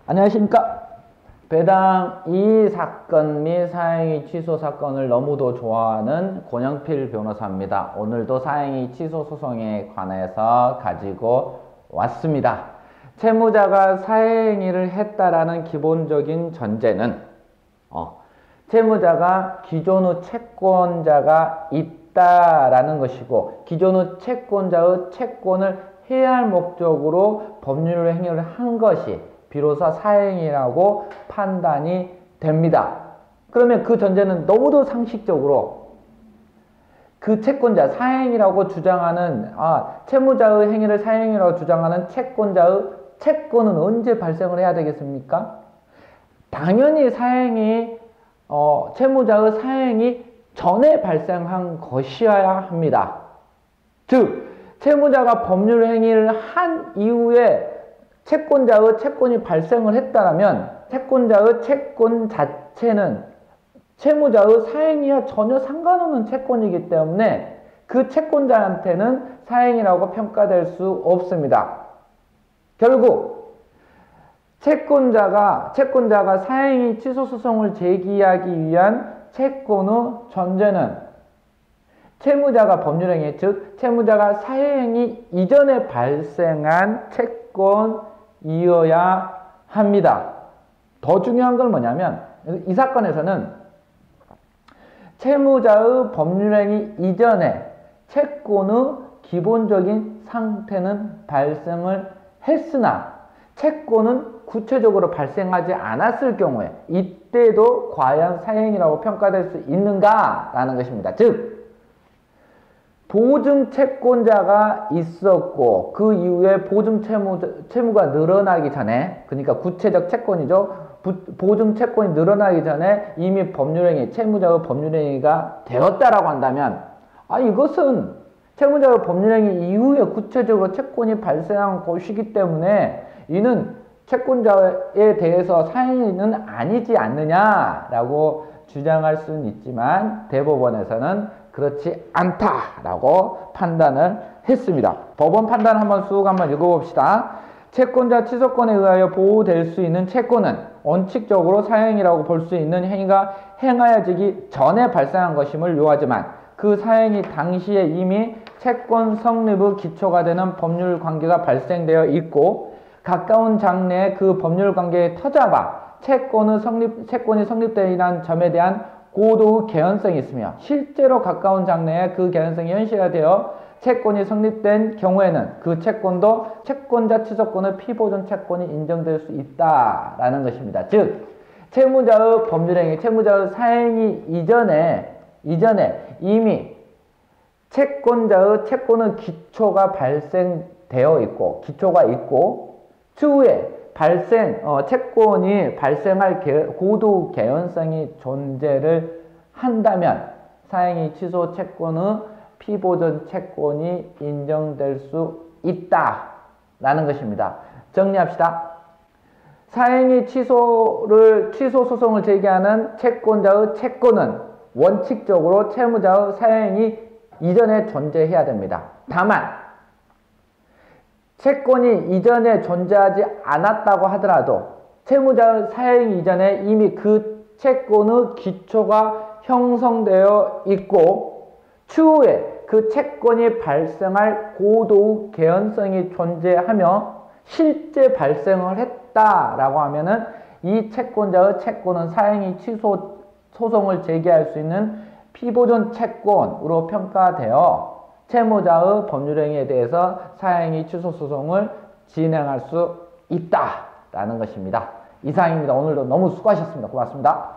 안녕하십니까. 배당 이 사건 및 사행위 취소 사건을 너무도 좋아하는 권영필 변호사입니다. 오늘도 사행위 취소 소송에 관해서 가지고 왔습니다. 채무자가 사행위를 했다라는 기본적인 전제는 채무자가 기존의 채권자가 있다라는 것이고, 기존의 채권자의 채권을 해할 목적으로 법률 행위를 한 것이 비로소 사행위라고 판단이 됩니다. 그러면 그 전제는 너무도 상식적으로 그 채권자, 사행위라고 주장하는, 채무자의 행위를 사행위라고 주장하는 채권자의 채권은 언제 발생을 해야 되겠습니까? 당연히 사행위, 채무자의 사행위 전에 발생한 것이어야 합니다. 즉, 채무자가 법률 행위를 한 이후에 채권자의 채권이 발생을 했다면 채권자의 채권 자체는 채무자의 사행위와 전혀 상관없는 채권이기 때문에 그 채권자한테는 사행위라고 평가될 수 없습니다. 결국 채권자가 사행위 취소 소송을 제기하기 위한 채권의 전제는 채무자가 법률행위, 즉 채무자가 사행위 이전에 발생한 채권이어야 합니다. 더 중요한 건 뭐냐면 이 사건에서는 채무자의 법률행위 이전에 채권의 기본적인 상태는 발생을 했으나 채권은 구체적으로 발생하지 않았을 경우에 이때도 과연 사행위라고 평가될 수 있는가라는 것입니다. 즉 보증 채권자가 있었고 그 이후에 보증 채무가 늘어나기 전에, 그러니까 구체적 채권이죠. 보증 채권이 늘어나기 전에 이미 법률행위, 채무자의 법률행위가 되었다라고 한다면 이것은 채무자의 법률행위 이후에 구체적으로 채권이 발생한 것이기 때문에 이는 채권자에 대해서 사행위는 아니지 않느냐라고 주장할 수는 있지만 대법원에서는 그렇지 않다라고 판단을 했습니다. 법원 판단을 한번 읽어봅시다. 채권자 취소권에 의하여 보호될 수 있는 채권은 원칙적으로 사행위라고 볼 수 있는 행위가 행하여지기 전에 발생한 것임을 요하지만 그 사행위 당시에 이미 채권 성립의 기초가 되는 법률 관계가 발생되어 있고 가까운 장래에 그 법률 관계의 터자가 채권이 성립되는 점에 대한 고도의 개연성이 있으며 실제로 가까운 장래에 그 개연성이 현실화되어 채권이 성립된 경우에는 그 채권도 채권자 취소권의 피보존 채권이 인정될 수 있다라는 것입니다. 즉 채무자의 법률행위, 채무자의 사행위 이전에 이미 채권자의 채권의 기초가 발생되어 있고 추후에 채권이 발생할 고도 개연성이 존재를 한다면 사행위 취소 채권의 피보존 채권이 인정될 수 있다라는 것입니다. 정리합시다. 사행위 취소 소송을 제기하는 채권자의 채권은 원칙적으로 채무자의 사행위 이전에 존재해야 됩니다. 다만 채권이 이전에 존재하지 않았다고 하더라도 채무자의 사행위 이전에 이미 그 채권의 기초가 형성되어 있고 추후에 그 채권이 발생할 고도의 개연성이 존재하며 실제 발생을 했다라고 하면은 이 채권자의 채권은 사행위 취소 소송을 제기할 수 있는 피보존 채권으로 평가되어 채무자의 법률행위에 대해서 사행위 취소 소송을 진행할 수 있다라는 것입니다. 이상입니다. 오늘도 너무 수고하셨습니다. 고맙습니다.